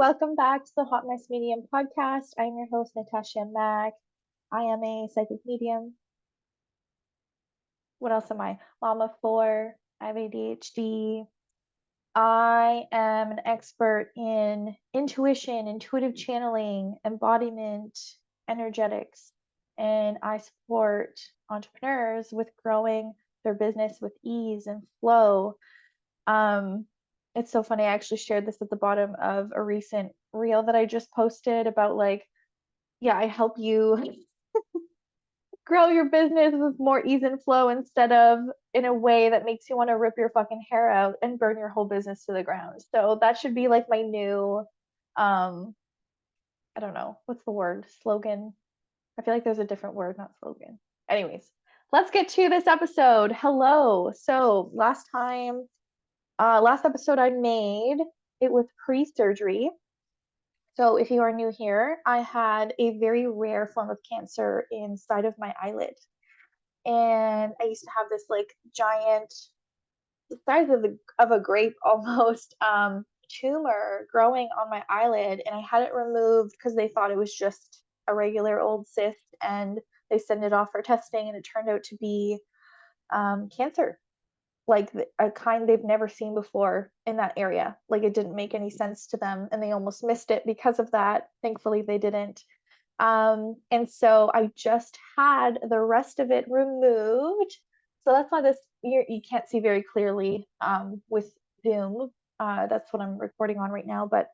welcome back to the Hot Mess Medium podcast. I'm your host, Natasha Mack. I am a psychic medium. What else am I? Mama of four. I have ADHD. I am an expert in intuition, intuitive channeling, embodiment, energetics, and I support entrepreneurs with growing their business with ease and flow. Um, it's so funny. I actually shared this at the bottom of a recent reel that I just posted about yeah, I help you grow your business with more ease and flow instead of in a way that makes you want to rip your fucking hair out and burn your whole business to the ground. So that should be like my new, um, I don't know, what's the word? Slogan. I feel like there's a different word, not slogan. Anyways, let's get to this episode. Hello. So last episode I made, it was pre-surgery. So if you are new here, I had a very rare form of cancer inside of my eyelid. And I used to have this like giant, the size of a grape almost, tumor growing on my eyelid, and I had it removed because they thought it was just a regular old cyst, and they sent it off for testing, and it turned out to be cancer, like a kind they've never seen before in that area. Like it didn't make any sense to them, and they almost missed it because of that. Thankfully, they didn't. And so I just had the rest of it removed. So that's why you can't see very clearly with Zoom. That's what I'm recording on right now. But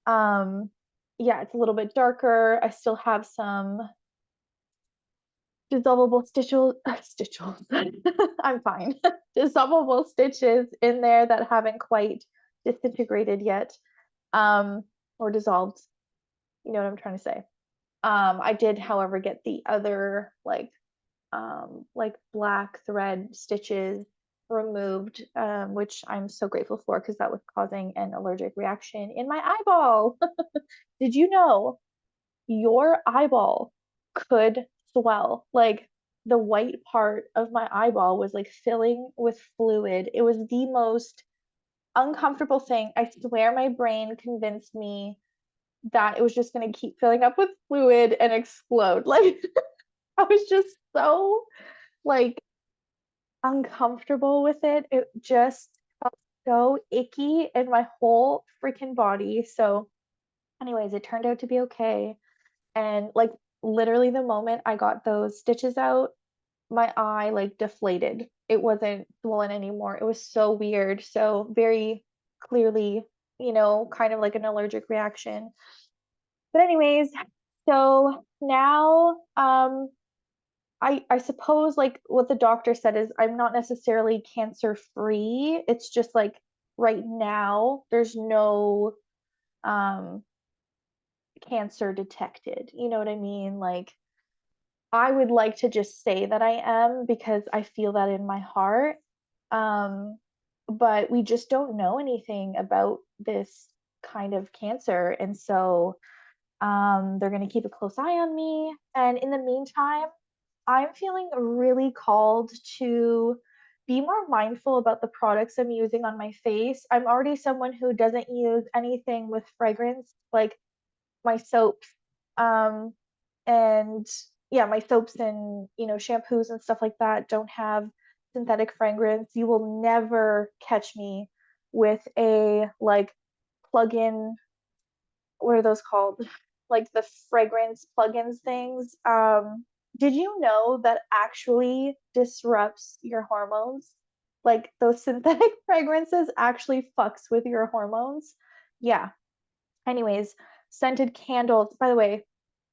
yeah, it's a little bit darker. I still have some dissolvable stitches. I'm fine. Dissolvable stitches in there that haven't quite disintegrated yet, or dissolved. You know what I'm trying to say. I did, however, get the other like black thread stitches removed, which I'm so grateful for because that was causing an allergic reaction in my eyeball. Did you know your eyeball could swell? Like the white part of my eyeball was like filling with fluid. It was the most uncomfortable thing. I swear my brain convinced me that it was just going to keep filling up with fluid and explode. Like I was just so like uncomfortable with it. It just felt so icky in my whole freaking body. So, anyways, it turned out to be okay. And like literally the moment I got those stitches out, my eye like deflated. It wasn't swollen anymore. It was so weird. So very clearly, kind of like an allergic reaction. But anyways, so now I suppose like what the doctor said is I'm not necessarily cancer free. It's just like right now there's no um cancer detected. You know what I mean? Like I would like to just say that I am because I feel that in my heart. Um, but we just don't know anything about this kind of cancer. And so they're going to keep a close eye on me. And in the meantime, I'm feeling really called to be more mindful about the products I'm using on my face. I'm already someone who doesn't use anything with fragrance, like my soaps. And yeah, my soaps and, shampoos and stuff like that don't have synthetic fragrance. You will never catch me with a like plug-in, what are those called? Like the fragrance plugins things. Did you know that actually disrupts your hormones? Like those synthetic fragrances actually fucks with your hormones. Yeah. Anyways, scented candles. By the way,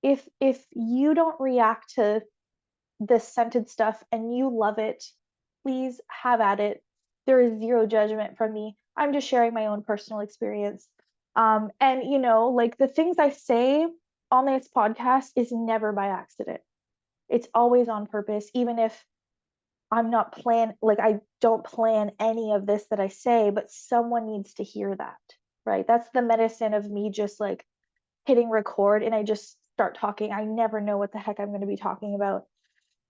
if you don't react to this scented stuff and you love it, please have at it. There is zero judgment from me. I'm just sharing my own personal experience. And like the things I say on this podcast is never by accident. It's always on purpose, even if I don't plan any of this that I say, but someone needs to hear that, right? That's the medicine of me just like hitting record and I just start talking. I never know what the heck I'm going to be talking about.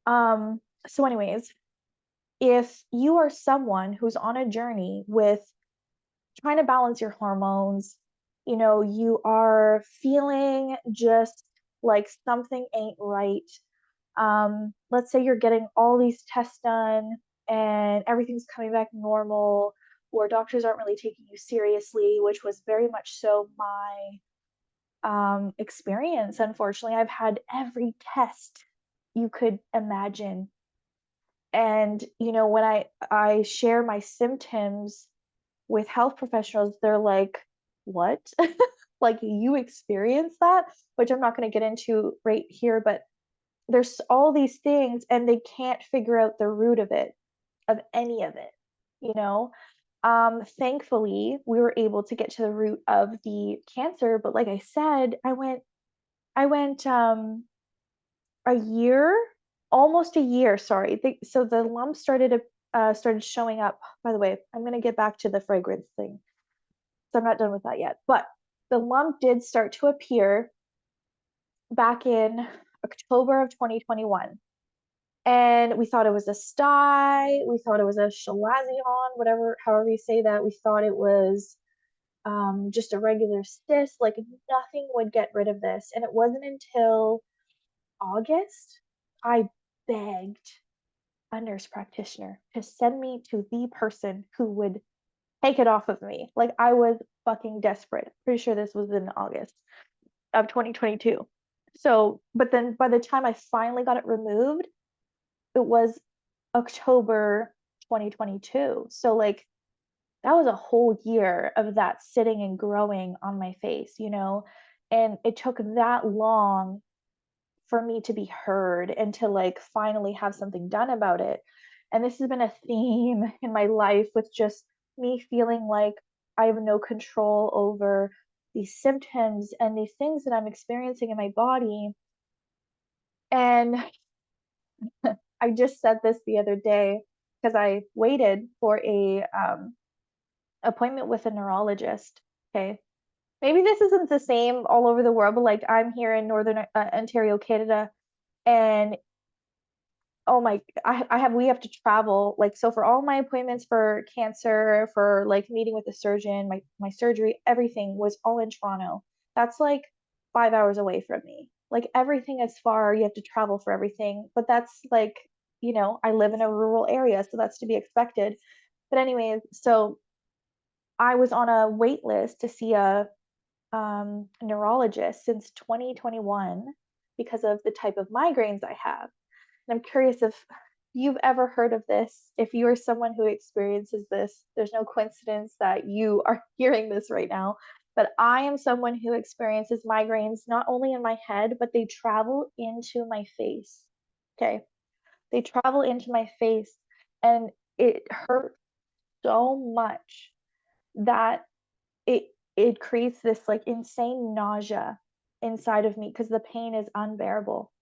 So anyways, if you are someone who's on a journey with trying to balance your hormones, you are feeling just like something ain't right. Let's say you're getting all these tests done and everything's coming back normal, or doctors aren't really taking you seriously, which was very much so my experience. Unfortunately, I've had every test you could imagine. And when I share my symptoms with health professionals, they're like, "What?" Like, you experience that, which I'm not going to get into right here, but there's all these things and they can't figure out the root of it, of any of it, you know? Thankfully, we were able to get to the root of the cancer, but like I said, I went a year, almost a year, sorry. So the lump started showing up. By the way, I'm gonna get back to the fragrance thing. So I'm not done with that yet. But the lump did start to appear back in October of 2021. And we thought it was a sty, we thought it was a chalazion, whatever, however you say that. We thought it was just a regular cyst, like nothing would get rid of this. And it wasn't until August I begged a nurse practitioner to send me to the person who would take it off of me. Like, I was fucking desperate. Pretty sure this was in August of 2022. So, but then by the time I finally got it removed, it was October 2022. So, like, that was a whole year of that sitting and growing on my face. And it took that long for me to be heard and to like finally have something done about it. And this has been a theme in my life, with just me feeling like I have no control over these symptoms and these things that I'm experiencing in my body. And I just said this the other day because I waited for a appointment with a neurologist. Okay. Maybe this isn't the same all over the world, but like, I'm here in Northern Ontario, Canada, and oh my, we have to travel. Like, so for all my appointments for cancer, for like meeting with a surgeon, my surgery, everything was all in Toronto. That's like 5 hours away from me. Like, everything is far. You have to travel for everything. But that's like, I live in a rural area, so that's to be expected. But anyways, so I was on a wait list to see a neurologist since 2021 because of the type of migraines I have. And I'm curious if you've ever heard of this. If you are someone who experiences this, there's no coincidence that you are hearing this right now. But I am someone who experiences migraines not only in my head, but they travel into my face. Okay. They travel into my face, and it hurts so much that it it creates this like insane nausea inside of me because the pain is unbearable.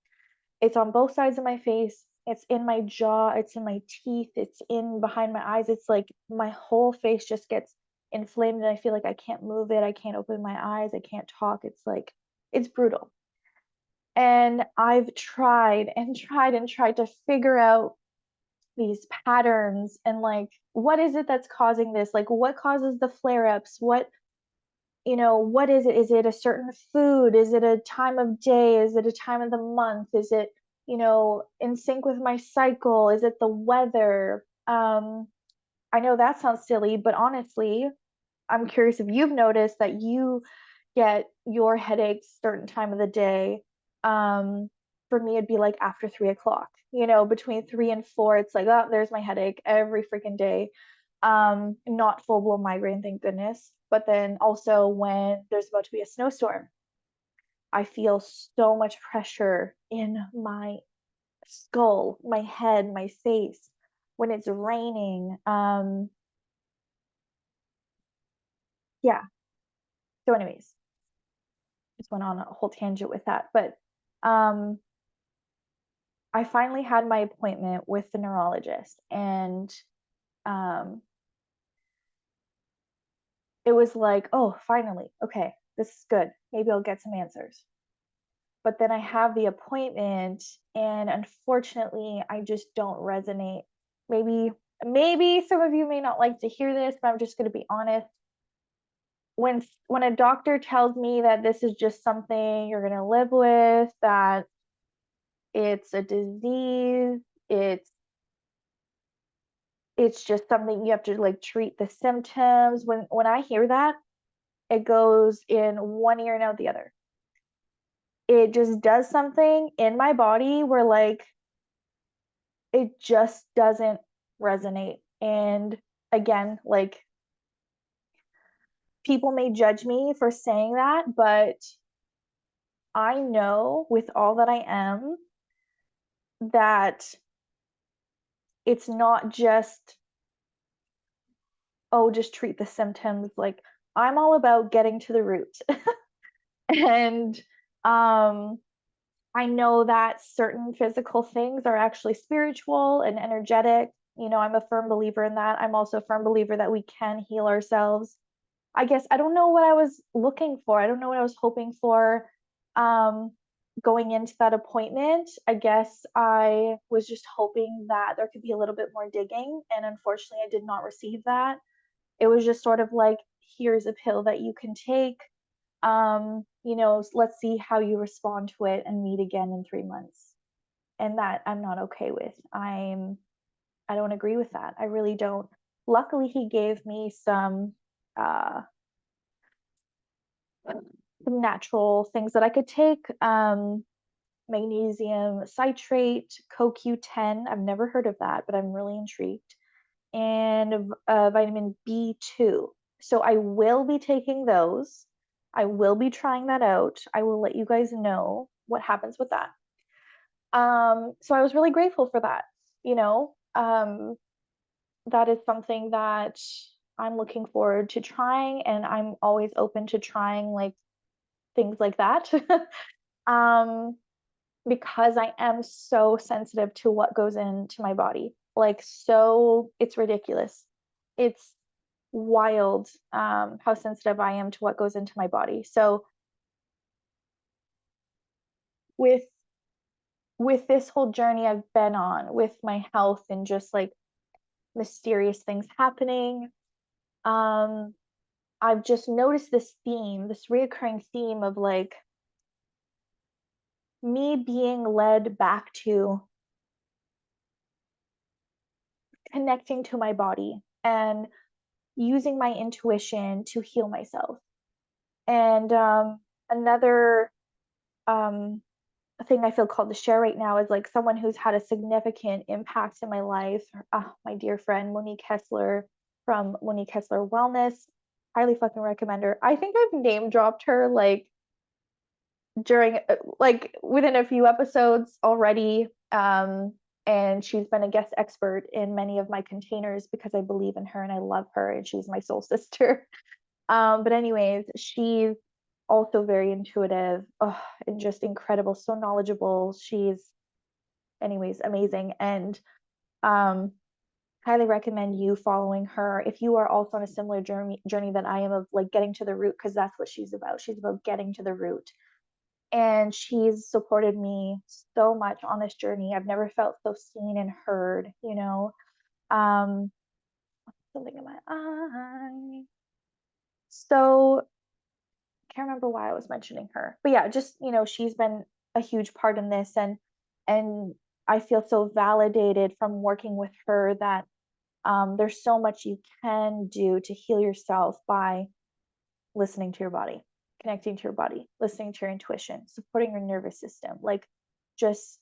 It's on both sides of my face. It's in my jaw. It's in my teeth. It's in behind my eyes. It's like my whole face just gets inflamed and I feel like I can't move it. I can't open my eyes. I can't talk. It's like, it's brutal. And I've tried and tried and tried to figure out these patterns and like, what is it that's causing this? Like, what causes the flare ups? What is it? Is it a certain food? Is it a time of day? Is it a time of the month? Is it, in sync with my cycle? Is it the weather? I know that sounds silly, but honestly, I'm curious if you've noticed that you get your headaches certain time of the day. Um, for me, it'd be like after 3 o'clock, between 3 and 4, it's like, oh, there's my headache every freaking day. Not full blown migraine, thank goodness. But then also when there's about to be a snowstorm, I feel so much pressure in my skull, my head, my face. When it's raining, yeah. So, anyways, just went on a whole tangent with that. But um, I finally had my appointment with the neurologist, and um, it was like, oh, finally, okay, this is good. Maybe I'll get some answers. But then I have the appointment, and unfortunately, I just don't resonate. Maybe some of you may not like to hear this, but I'm just going to be honest. when a doctor tells me that this is just something you're going to live with, that it's a disease, it's just something you have to like treat the symptoms. When I hear that, it goes in one ear and out the other. It just does something in my body where like it just doesn't resonate. And again, like people may judge me for saying that, but I know with all that I am that it's not just, oh, just treat the symptoms. Like I'm all about getting to the root. And um I know that certain physical things are actually spiritual and energetic. You know, I'm a firm believer in that. I'm also a firm believer that we can heal ourselves. I guess I don't know what I was looking for. I don't know what I was hoping for um, going into that appointment. I guess I was just hoping that there could be a little bit more digging. And unfortunately, I did not receive that. It was just sort of like, here's a pill that you can take. You know, let's see how you respond to it and meet again in 3 months. And that I'm not okay with. I don't agree with that. I really don't. Luckily, he gave me uh some natural things that I could take. Magnesium citrate, CoQ10. I've never heard of that, but I'm really intrigued. And vitamin B2. So I will be taking those. I will be trying that out. I will let you guys know what happens with that. So I was really grateful for that. You know, that is something that I'm looking forward to trying, and I'm always open to trying like things like that. um, because I am so sensitive to what goes into my body. Like, so it's ridiculous. It's wild how sensitive I am to what goes into my body. So with with this whole journey I've been on with my health and just like mysterious things happening, um, I've just noticed this theme, this reoccurring theme of like me being led back to connecting to my body and using my intuition to heal myself. And another um, thing I feel called to share right now is like someone who's had a significant impact in my life. My dear friend Monique Kessler from Monique Kessler Wellness. Highly fucking recommend her. I think I've name dropped her like during like within a few episodes already. And she's been a guest expert in many of my containers because I believe in her and I love her and she's my soul sister. But anyways, she's also very intuitive, and just incredible, so knowledgeable. She's, anyways, amazing. And um, highly recommend you following her if you are also on a similar journey that I am of like getting to the root, because that's what she's about. She's about getting to the root. And she's supported me so much on this journey. I've never felt so seen and heard, you know. Um, Something in my eye. So can't remember why I was mentioning her. But yeah, just, you know, she's been a huge part in this, and I feel so validated from working with her that there's so much you can do to heal yourself by listening to your body, connecting to your body, listening to your intuition, supporting your nervous system, like just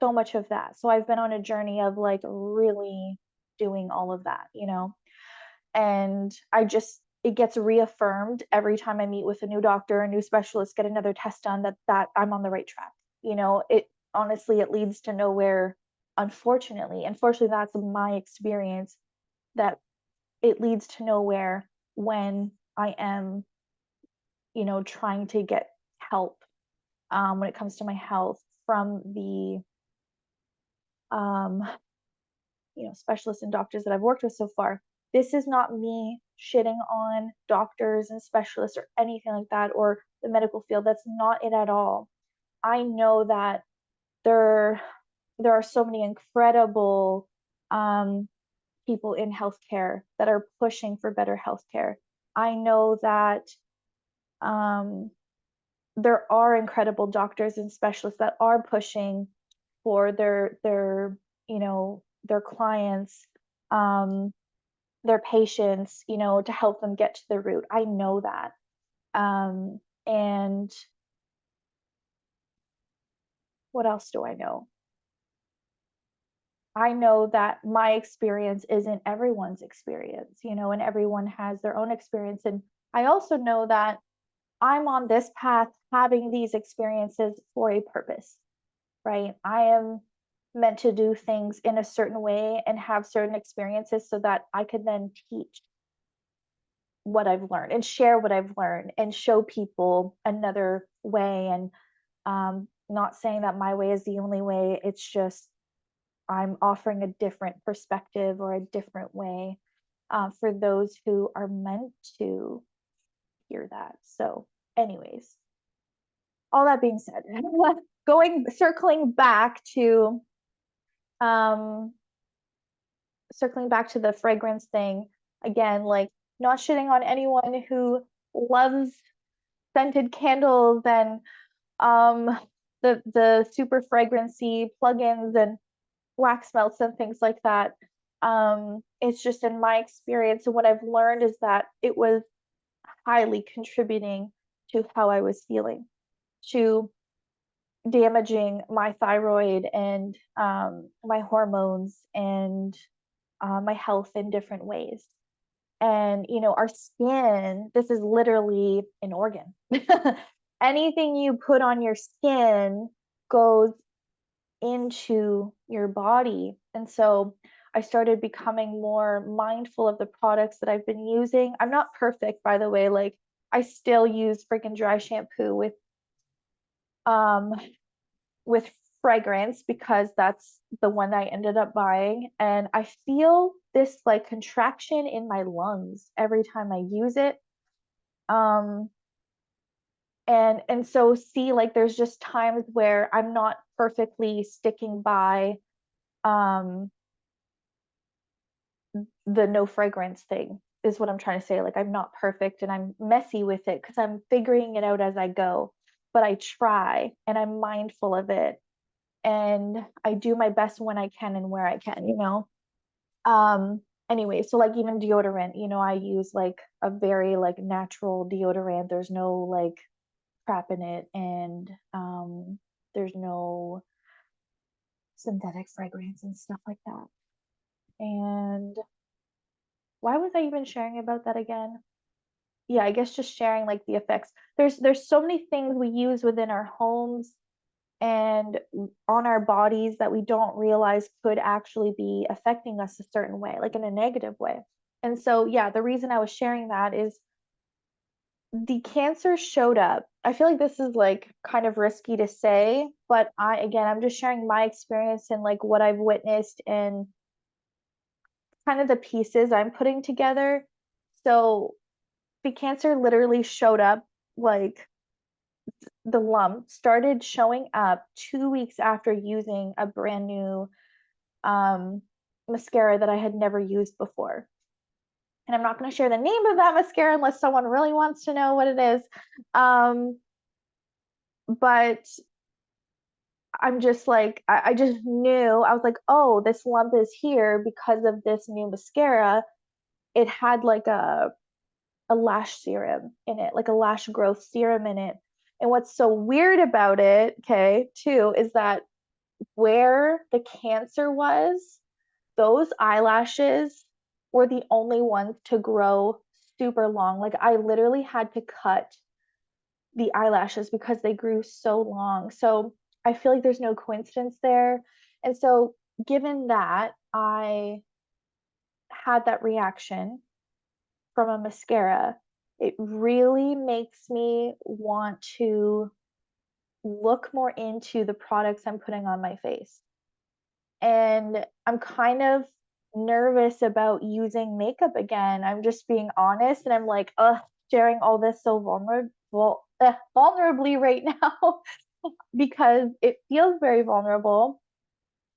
so much of that. So I've been on a journey of like really doing all of that, you know. And it gets reaffirmed every time I meet with a new doctor, a new specialist, get another test done, that I'm on the right track. You know, it honestly, it leads to nowhere. Unfortunately, that's my experience, that it leads to nowhere when I am, you know, trying to get help when it comes to my health from the um, you know, specialists and doctors that I've worked with so far. This is not me shitting on doctors and specialists or anything like that, or the medical field. That's not it at all. I know that there there are so many incredible people in healthcare that are pushing for better healthcare. I know that there are incredible doctors and specialists that are pushing for their clients, um, their patients, to help them get to the root. I know that. And what else do I know? I know that my experience isn't everyone's experience, and everyone has their own experience. And I also know that I'm on this path having these experiences for a purpose, right? I am meant to do things in a certain way and have certain experiences so that I could then teach what I've learned and share what I've learned and show people another way. And not saying that my way is the only way, it's just I'm offering a different perspective or a different way for those who are meant to hear that. So, anyways, all that being said, circling back to um, the fragrance thing again, like not shitting on anyone who loves scented candles and um the super fragrancy plugins and wax melts and things like that. It's just in my experience and what I've learned is that it was highly contributing to how I was feeling, to damaging my thyroid and my hormones and my health in different ways. And, our skin, this is literally an organ. Anything you put on your skin goes into your body. And so I started becoming more mindful of the products that I've been using. I'm not perfect, by the way. Like, I still use freaking dry shampoo um with fragrance because that's the one I ended up buying. And I feel this like contraction in my lungs every time I use it. Um, and so see, like there's just times where I'm not perfectly sticking by um the no fragrance thing is what I'm trying to say. Like I'm not perfect and I'm messy with it because I'm figuring it out as I go. But I try and I'm mindful of it and I do my best when I can and where I can. Um, anyway, so like even deodorant, I use like a very like natural deodorant. There's no like crap in it and there's no synthetic fragrance and stuff like that. And why was I even sharing about that again? Yeah, I guess just sharing like the effects. There's so many things we use within our homes and on our bodies that we don't realize could actually be affecting us a certain way, like in a negative way. And so, yeah, the reason I was sharing that is the cancer showed up. I feel like this is like kind of risky to say, but I'm just sharing my experience and like what I've witnessed and kind of the pieces I'm putting together. So, the cancer literally showed up like the lump started showing up 2 weeks after using a brand new mascara that I had never used before. And I'm not going to share the name of that mascara unless someone really wants to know what it is. But I'm just like, I just knew, I was like, oh, this lump is here because of this new mascara. It had like a lash serum in it, like a lash growth serum in it. And what's so weird about it, okay, too, is that where the cancer was, those eyelashes were the only ones to grow super long. Like I literally had to cut the eyelashes because they grew so long. So I feel like there's no coincidence there. And so given that I had that reaction from a mascara, it really makes me want to look more into the products I'm putting on my face. And I'm kind of nervous about using makeup again. I'm just being honest and I'm like, sharing all this so vulnerably right now because it feels very vulnerable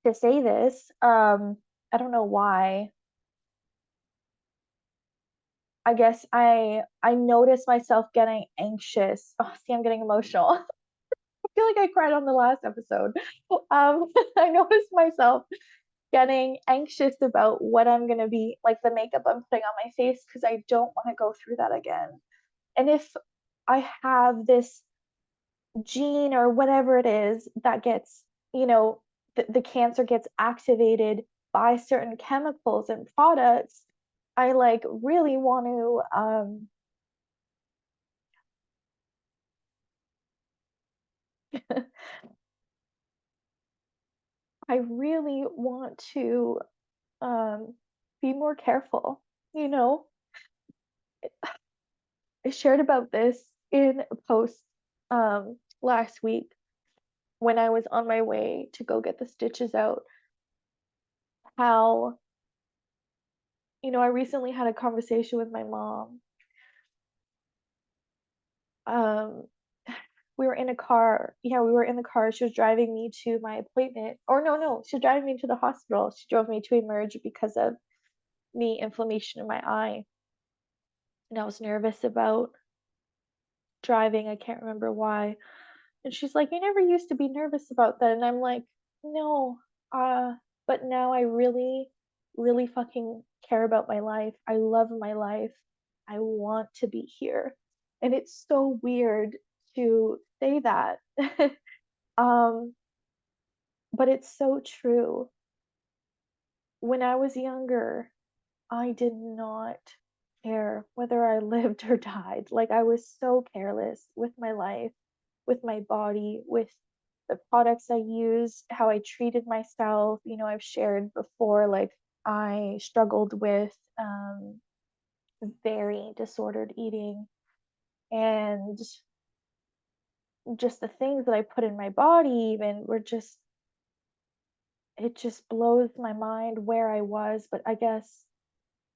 to say this. I don't know why. I guess I noticed myself getting anxious. Oh, see, I'm getting emotional. I feel like I cried on the last episode. I noticed myself getting anxious about what I'm gonna be like the makeup I'm putting on my face because I don't want to go through that again. And if I have this gene or whatever it is that gets, you know, the cancer gets activated by certain chemicals and products, I like really want to I really want to um be more careful, you know. I shared about this in a post last week when I was on my way to go get the stitches out, how, I recently had a conversation with my mom. Um, we were in a car. Yeah, we were in the car. She was driving me to my appointment. Or no, no, she was driving me to the hospital. She drove me to Emerge because of the inflammation in my eye. And I was nervous about driving. I can't remember why. And she's like, "You never used to be nervous about that." And I'm like, "No, but now I really, really fucking care about my life. I love my life. I want to be here." And it's so weird to say that. um, but it's so true. When I was younger, I did not care whether I lived or died. Like, I was so careless with my life, with my body, with the products I used, how I treated myself. I've shared before, like, I struggled with very disordered eating, and just the things that I put in my body even were just, it just blows my mind where I was. But I guess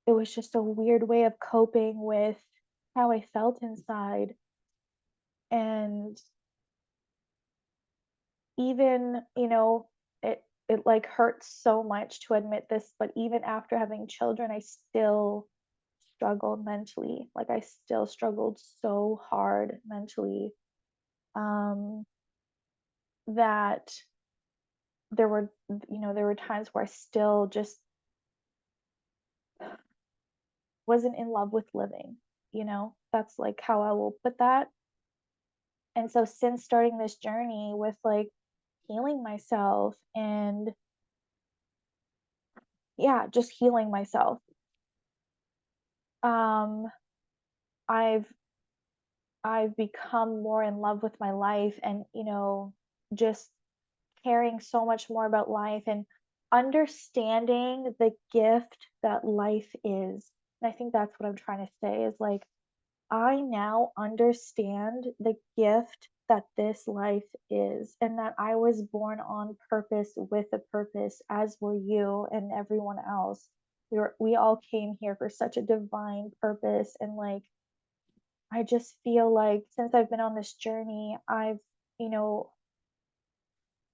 it was just a weird way of coping with how I felt inside. And even, it like hurts so much to admit this, but even after having children, I still struggled mentally. Like, I still struggled so hard mentally, um, that there were times where I still just wasn't in love with living. That's like how I will put that. And so since starting this journey with like healing myself and, yeah, just healing myself, um I've I've become more in love with my life, and just caring so much more about life and understanding the gift that life is. And I think that's what I'm trying to say is like, I now understand the gift that this life is, and that I was born on purpose with a purpose, as were you and everyone else. We all came here for such a divine purpose. And like, I just feel like since I've been on this journey, I've, you know,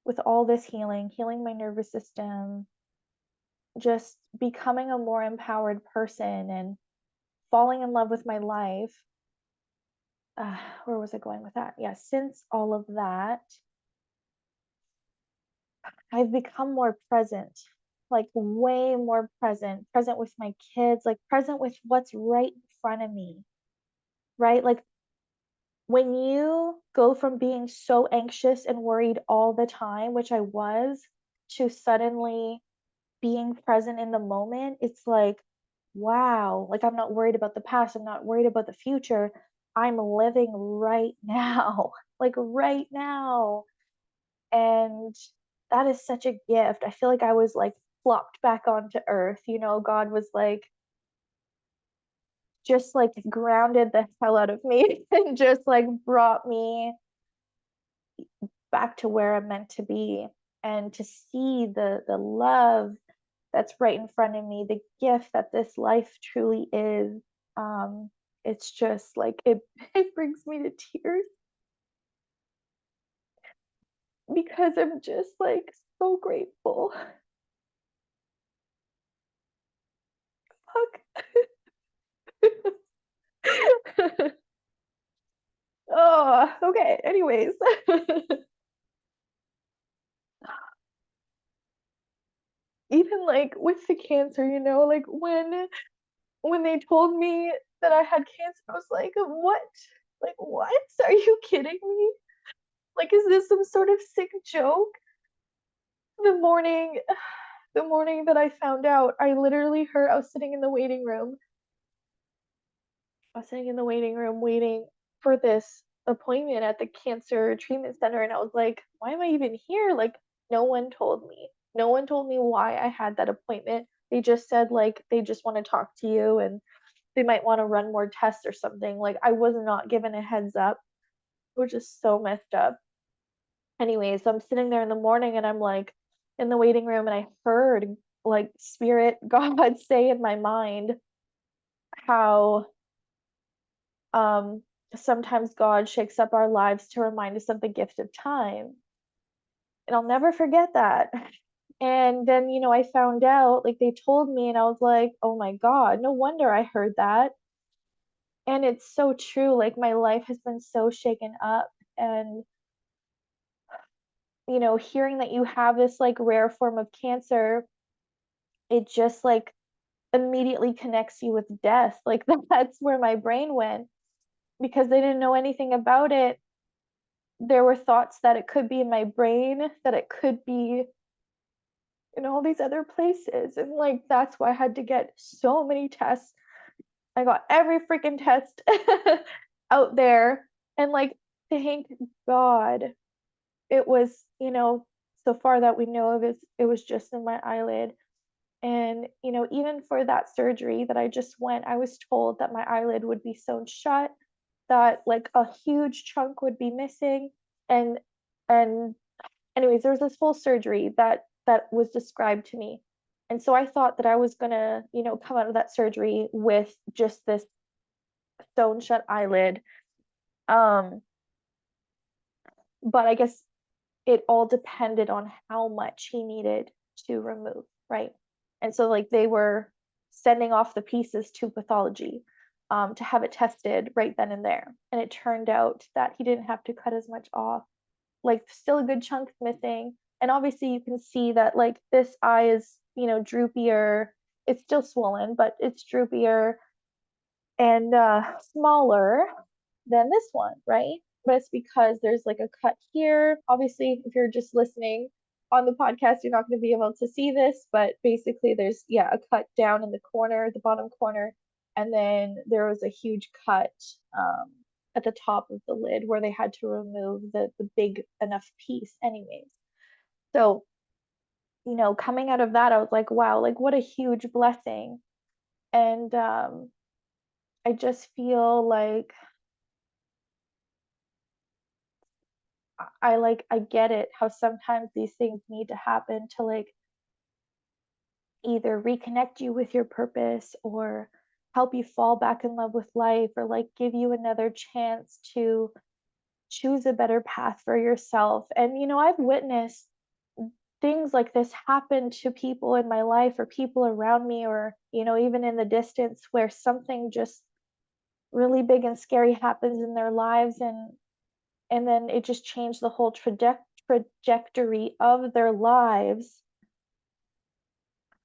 with all this healing my nervous system, just becoming a more empowered person and falling in love with my life. Where was I going with that? Yeah, since all of that, I've become more present, like way more present with my kids, like present with what's right in front of me, right? Like, when you go from being so anxious and worried all the time, which I was, to suddenly being present in the moment, it's like, wow, like, I'm not worried about the past, I'm not worried about the future. I'm living right now, like right now. And that is such a gift. I feel like I was like flopped back onto earth. God was like, just like grounded the hell out of me and just like brought me back to where I'm meant to be, and to see the love that's right in front of me, the gift that this life truly is. Um, it's just like it brings me to tears because I'm just like so grateful. Fuck. Oh, okay. Anyways. Even like with the cancer, like when they told me that I had cancer, I was like, what? Like, what? Are you kidding me? Like, is this some sort of sick joke? The morning, the morning that I found out, I literally heard, I was sitting in the waiting room. I was sitting in the waiting room waiting for this appointment at the cancer treatment center. And I was like, why am I even here? Like, no one told me. No one told me why I had that appointment. They just said, like, they just want to talk to you and they might want to run more tests or something. Like, I was not given a heads up, which is so messed up. Anyways, so I'm sitting there in the morning and I'm like in the waiting room and I heard like spirit God say in my mind how um sometimes God shakes up our lives to remind us of the gift of time. And I'll never forget that. And then, I found out, like they told me, and I was like, oh my God, no wonder I heard that. And it's so true. Like my life has been so shaken up. And, hearing that you have this like rare form of cancer, it just like immediately connects you with death. Like that's where my brain went because they didn't know anything about it. There were thoughts that it could be in my brain, that it could be in all these other places. And like that's why I had to get so many tests. I got every freaking test out there. And like, thank God it was, so far that we know of it was just in my eyelid. And, even for that surgery that I just went, I was told that my eyelid would be sewn shut, that like a huge chunk would be missing. And and anyways, there was this full surgery that was described to me. And so I thought that I was gonna, come out of that surgery with just this sewn shut eyelid. Um, but I guess it all depended on how much he needed to remove, right? And so like they were sending off the pieces to pathology to have it tested right then and there. And it turned out that he didn't have to cut as much off. Like still a good chunk missing. And obviously you can see that like this eye is, droopier. It's still swollen, but it's droopier and smaller than this one, right? But it's because there's like a cut here. Obviously, if you're just listening on the podcast, you're not going to be able to see this, but basically there's a cut down in the corner, the bottom corner, and then there was a huge cut at the top of the lid where they had to remove the big enough piece anyways. So, coming out of that, I was like, wow, like what a huge blessing. And I just feel like I get it how sometimes these things need to happen to like either reconnect you with your purpose or help you fall back in love with life or like give you another chance to choose a better path for yourself. And I've witnessed things like this happen to people in my life or people around me or even in the distance where something just really big and scary happens in their lives and then it just changed the whole trajectory of their lives.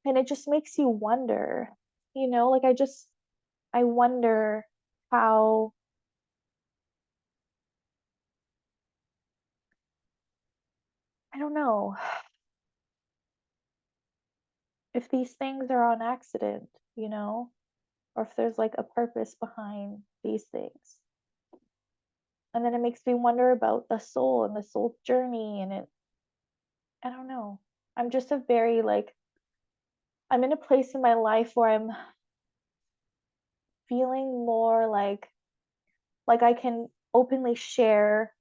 And it just makes you wonder, like I wonder how, I don't know, if these things are on accident, or if there's like a purpose behind these things. And then it makes me wonder about the soul and the soul's journey. And I don't know. I'm just a very like, I'm in a place in my life where I'm feeling more like I can openly share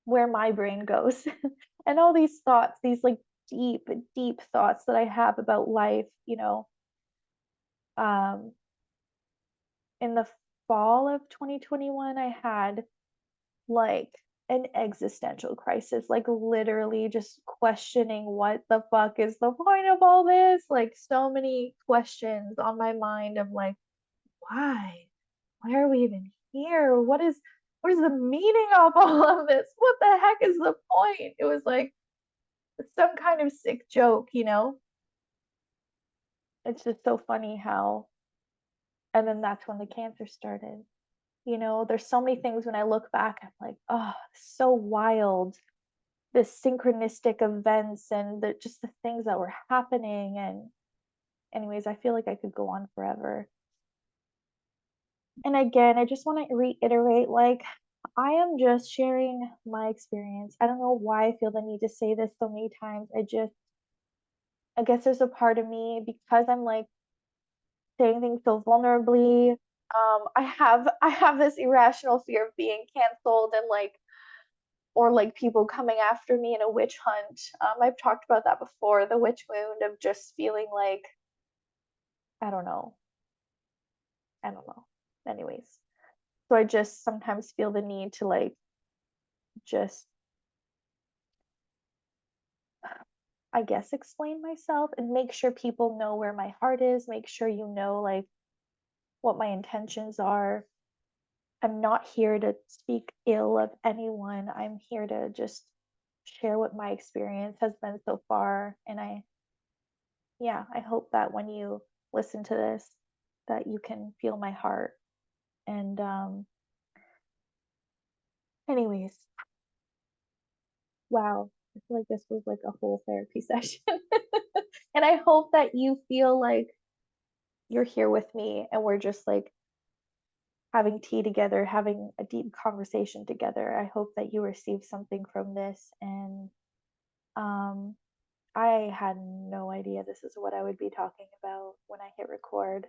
where my brain goes and all these thoughts, these like deep, deep thoughts that I have about life, Um, in the fall of 2021, I had like an existential crisis, like literally just questioning what the fuck is the point of all this? Like so many questions on my mind of like, why? why are we even here? What is the meaning of all of this? What the heck is the point? It was like some kind of sick joke, you know? It's just so funny how, and then that's when the cancer started. You know, there's so many things when I look back, I'm like, oh, so wild. This synchronistic events and just the things that were happening. And anyways, I feel like I could go on forever. And again, I just want to reiterate, like, I am just sharing my experience. I don't know why I feel the need to say this so many times. I guess there's a part of me because I'm like saying things so vulnerably. I have this irrational fear of being canceled and like, or like people coming after me in a witch hunt. I've talked about that before, the witch wound of just feeling like, I don't know, I don't know. Anyways, so I just sometimes feel the need to like just, I guess, explain myself and make sure people know where my heart is, make sure you know like what my intentions are. I'm not here to speak ill of anyone. I'm here to just share what my experience has been so far. And yeah, I hope that when you listen to this, that you can feel my heart. And anyways, wow, I feel like this was like a whole therapy session. And I hope that you feel like you're here with me and we're just like having tea together, having a deep conversation together. I hope that you receive something from this. And um, I had no idea this is what I would be talking about when I hit record.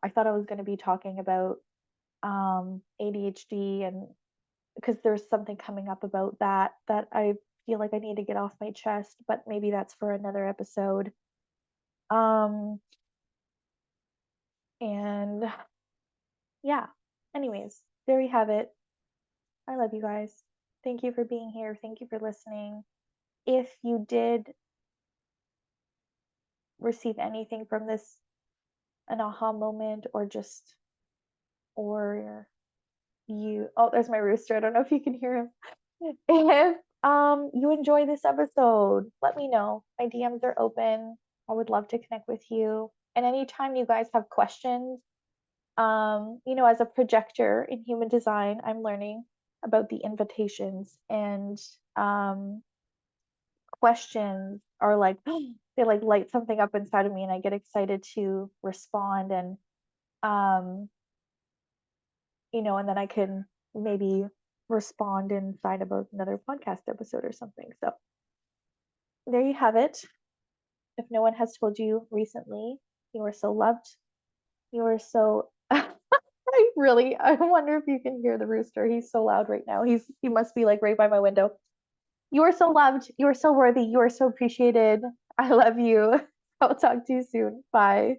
I thought I was going to be talking about ADHD, and because there's something coming up about that I feel like I need to get off my chest, but maybe that's for another episode. Um, and yeah, anyways, there you have it. I love you guys. Thank you for being here. Thank you for listening. If you did receive anything from this, an aha moment, or just, or you, oh, there's my rooster. I don't know if you can hear him. If you enjoy this episode, let me know. My DMs are open. I would love to connect with you. And anytime you guys have questions, you know, as a projector in human design, I'm learning about the invitations, and questions are like they like light something up inside of me and I get excited to respond. And um you know, and then I can maybe respond inside of another podcast episode or something. So there you have it. If no one has told you recently, you are so loved. You are so I wonder if you can hear the rooster. He's so loud right now. He must be like right by my window. You are so loved. You are so worthy. You are so appreciated. I love you. I'll talk to you soon. Bye.